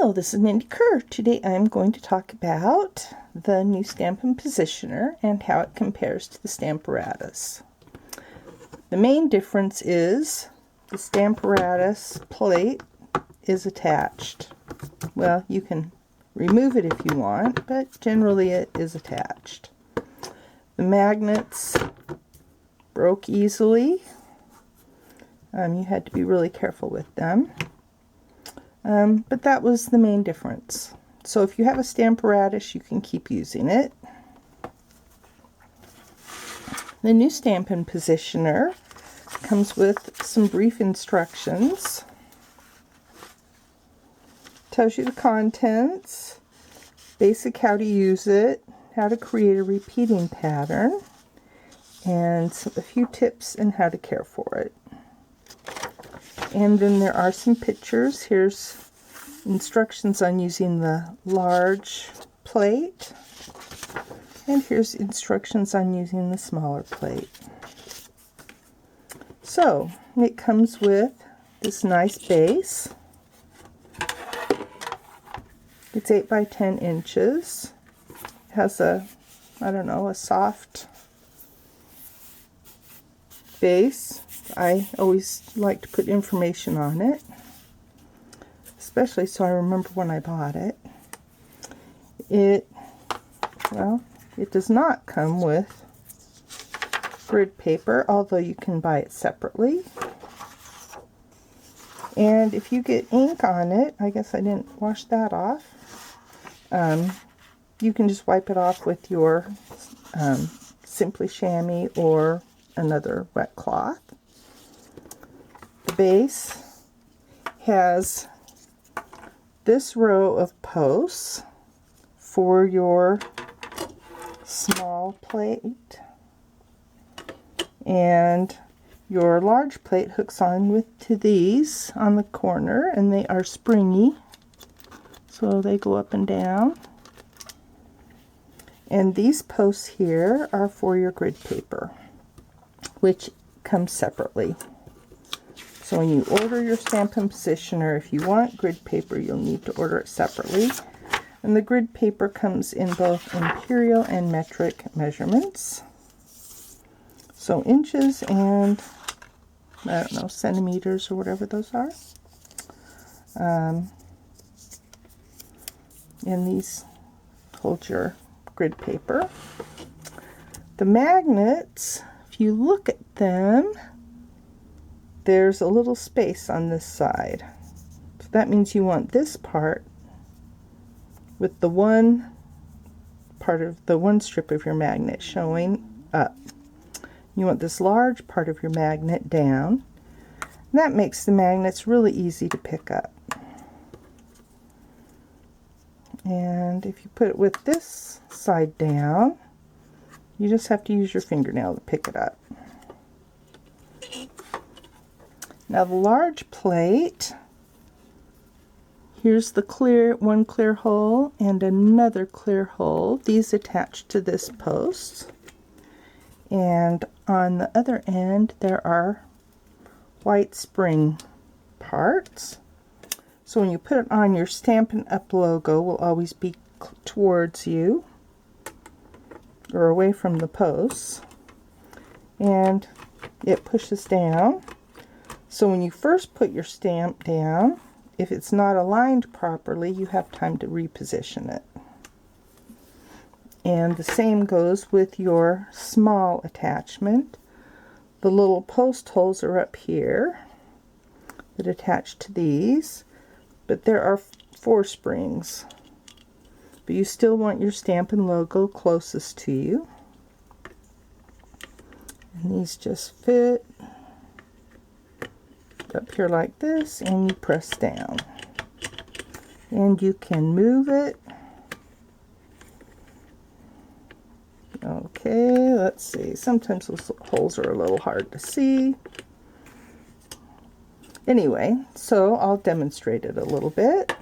Hello, this is Mindy Kerr. Today I'm going to talk about the new Stampin Positioner and how it compares to the Stamparatus. The main difference is the Stamparatus plate is attached. Well, you can remove it if you want, but generally it is attached. The magnets broke easily. You had to be really careful with them. But that was the main difference. So if you have a Stamparatus, you can keep using it. The new Stampin Positioner comes with some brief instructions. Tells you the contents, basic how to use it, how to create a repeating pattern, and a few tips on how to care for it. And then there are some pictures. Here's instructions on using the large plate. And here's instructions on using the smaller plate. So, it comes with this nice base. It's 8 by 10 inches. It has a soft base. I always like to put information on it, especially so I remember when I bought it. It does not come with grid paper, although you can buy it separately. And if you get ink on it, I guess I didn't wash that off, you can just wipe it off with your Simply Chamois or another wet cloth. The base has this row of posts for your small plate, and your large plate hooks on to these on the corner, and they are springy, so they go up and down. And these posts here are for your grid paper, which comes separately. So when you order your Stampin Positioner, if you want grid paper, you'll need to order it separately. And the grid paper comes in both imperial and metric measurements. So inches and, centimeters or whatever those are. And these hold your grid paper. The magnets, if you look at them, there's a little space on this side. So that means you want this part with the one strip of your magnet showing up. You want this large part of your magnet down. And that makes the magnets really easy to pick up. And if you put it with this side down, you just have to use your fingernail to pick it up. Now the large plate, here's the one clear hole and another clear hole. These attach to this post. And on the other end there are white spring parts. So when you put it on, your Stampin' Up! Logo will always be towards you or away from the posts. And it pushes down. So when you first put your stamp down, if it's not aligned properly, you have time to reposition it. And the same goes with your small attachment. The little post holes are up here that attach to these, but there are 4 springs. But you still want your Stampin' logo closest to you. And these just fit up here like this, and you press down. And you can move it. Okay, let's see. Sometimes those holes are a little hard to see. Anyway, so I'll demonstrate it a little bit.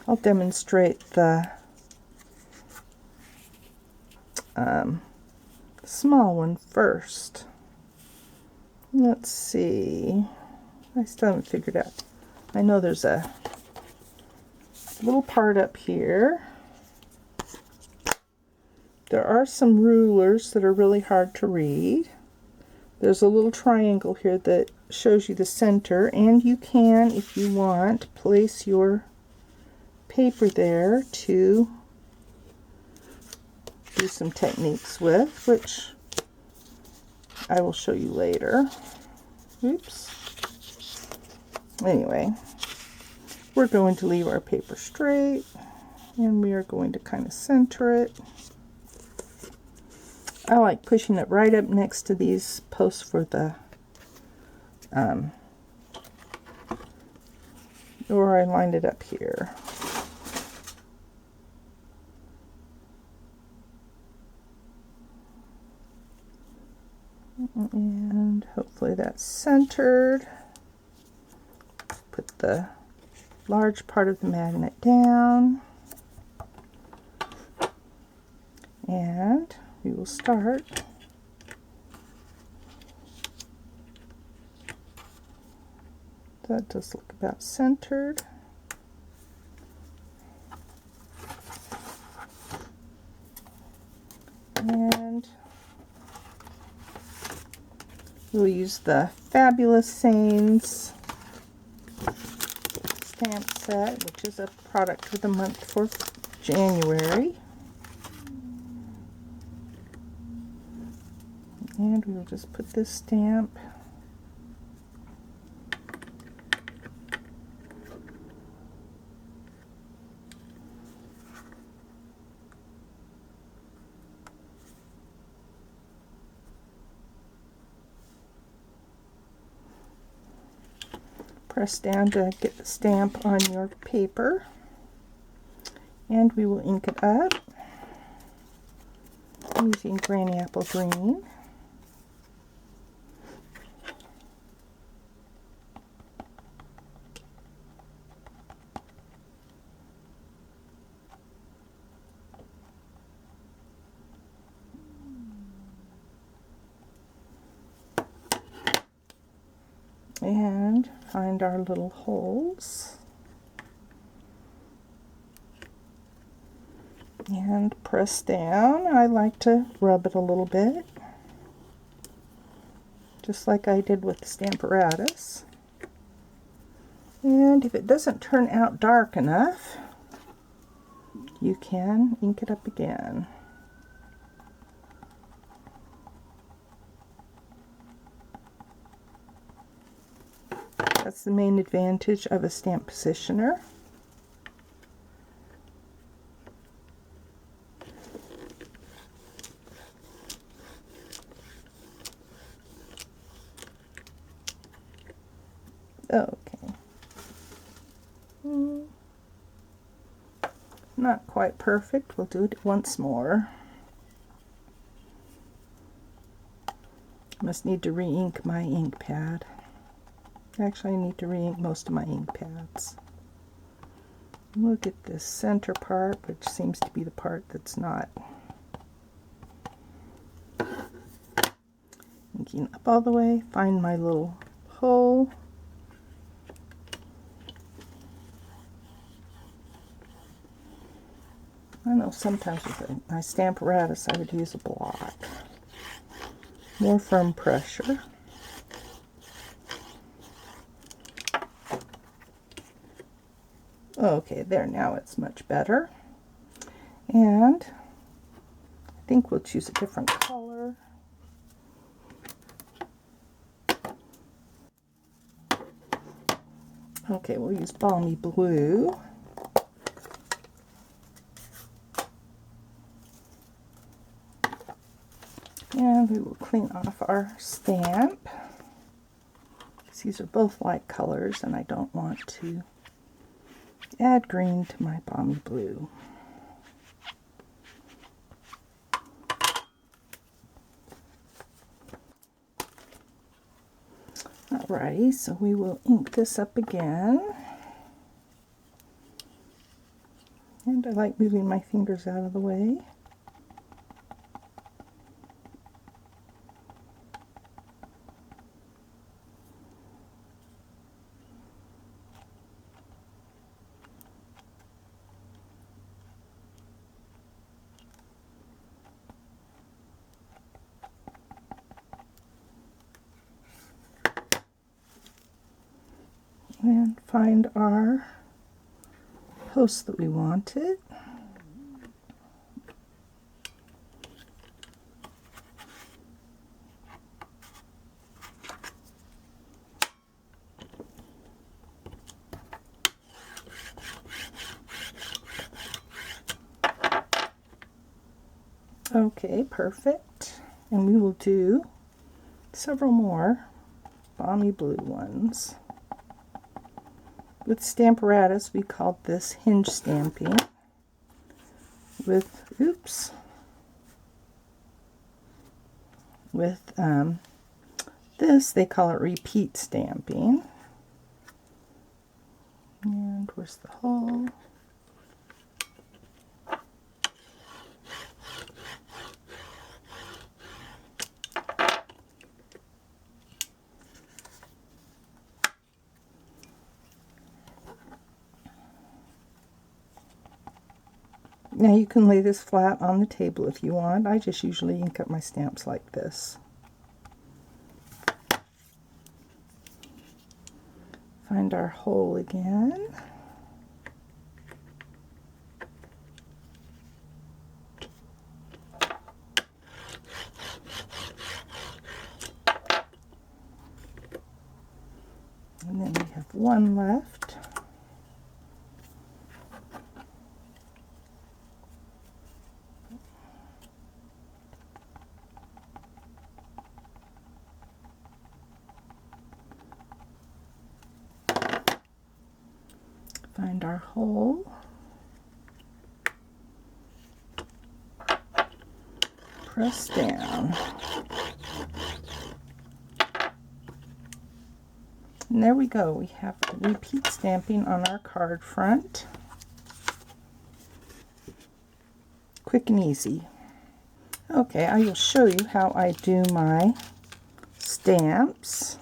I'll demonstrate the small one first. Let's see. I still haven't figured out. I know there's a little part up here. There are some rulers that are really hard to read. There's a little triangle here that shows you the center, and you can, if you want, place your paper there to do some techniques with, which I will show you later. Oops. Anyway, we're going to leave our paper straight, and we are going to kind of center it. I like pushing it right up next to these posts for the or I lined it up here. And hopefully that's centered. Put the large part of the magnet down. And we will start that does look about centered. And we'll use the Fabulous Sayings stamp set, which is a product for the month for January. And we will just put this stamp press down to get the stamp on your paper, and we will ink it up using Granny Apple Green. And find our little holes and press down. I like to rub it a little bit, just like I did with the Stamparatus. And if it doesn't turn out dark enough, you can ink it up again. That's the main advantage of a stamp positioner. Okay. Not quite perfect. We'll do it once more. Must need to re-ink my ink pad. Actually, I need to re-ink most of my ink pads. We'll get this center part, which seems to be the part that's not inking up all the way. Find my little hole. I know sometimes with my Stamparatus I would use a block. More firm pressure. Okay, there, now it's much better. And I think we'll choose a different color. Okay, we'll use Balmy Blue. And we will clean off our stamp. These are both light colors, and I don't want to add green to my Balmy Blue. Alrighty, so we will ink this up again. And I like moving my fingers out of the way. And find our post that we wanted. Okay, perfect. And we will do several more balmy blue ones. With Stamparatus, we called this hinge stamping. With, with this, they call it repeat stamping. And where's the hole? Now you can lay this flat on the table if you want. I just usually ink up my stamps like this. Find our hole again. And then we have one left. Find our hole. Press down. And there we go. We have repeat stamping on our card front. Quick and easy. Okay, I will show you how I do my stamps,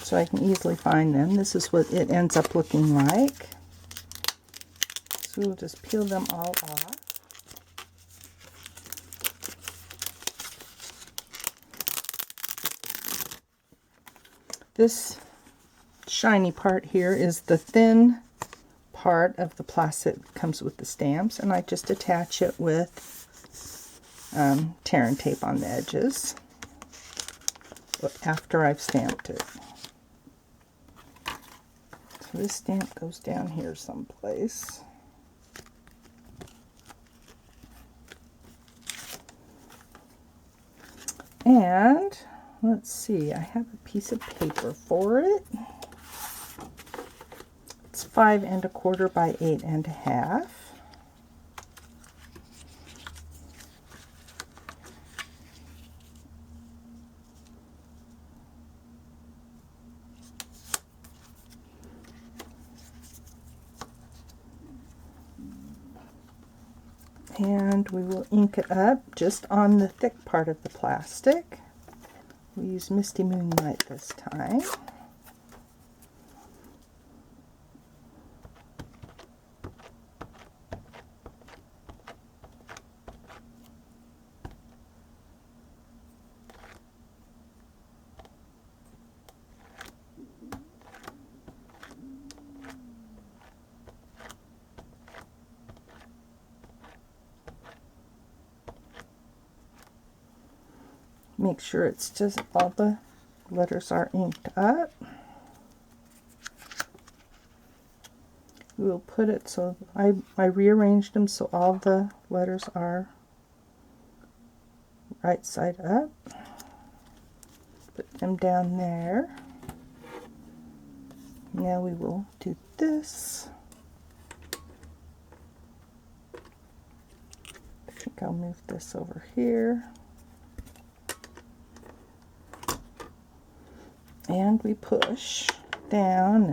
so I can easily find them. This is what it ends up looking like. So we'll just peel them all off. This shiny part here is the thin part of the plastic that comes with the stamps, and I just attach it with tear and tape on the edges after I've stamped it. So this stamp goes down here someplace. And let's see, I have a piece of paper for it. It's 5 1/4 by 8 1/2. And we will ink it up just on the thick part of the plastic. We use Misty Moonlight this time. Make sure it's just all the letters are inked up. We'll put it so I rearranged them so all the letters are right side up. Put them down there. Now we will do this. I think I'll move this over here. And we push down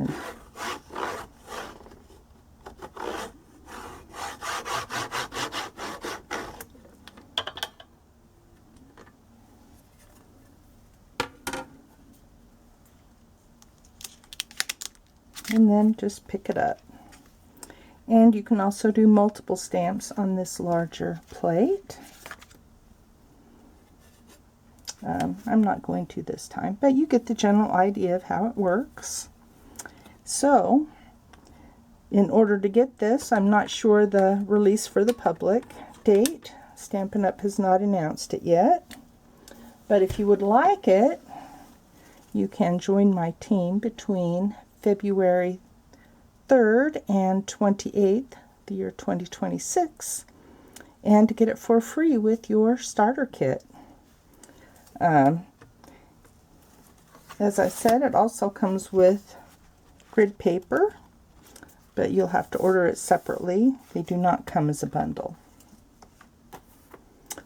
and then just pick it up. And you can also do multiple stamps on this larger plate. I'm not going to this time, but you get the general idea of how it works. So, in order to get this, I'm not sure the release for the public date. Stampin' Up! Has not announced it yet. But if you would like it, you can join my team between February 3rd and 28th, the year 2026, and to get it for free with your starter kit. As I said, it also comes with grid paper, but you'll have to order it separately. They do not come as a bundle.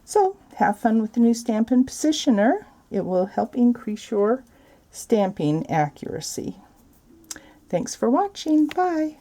So, have fun with the new Stampin' Positioner. It will help increase your stamping accuracy. Thanks for watching. Bye.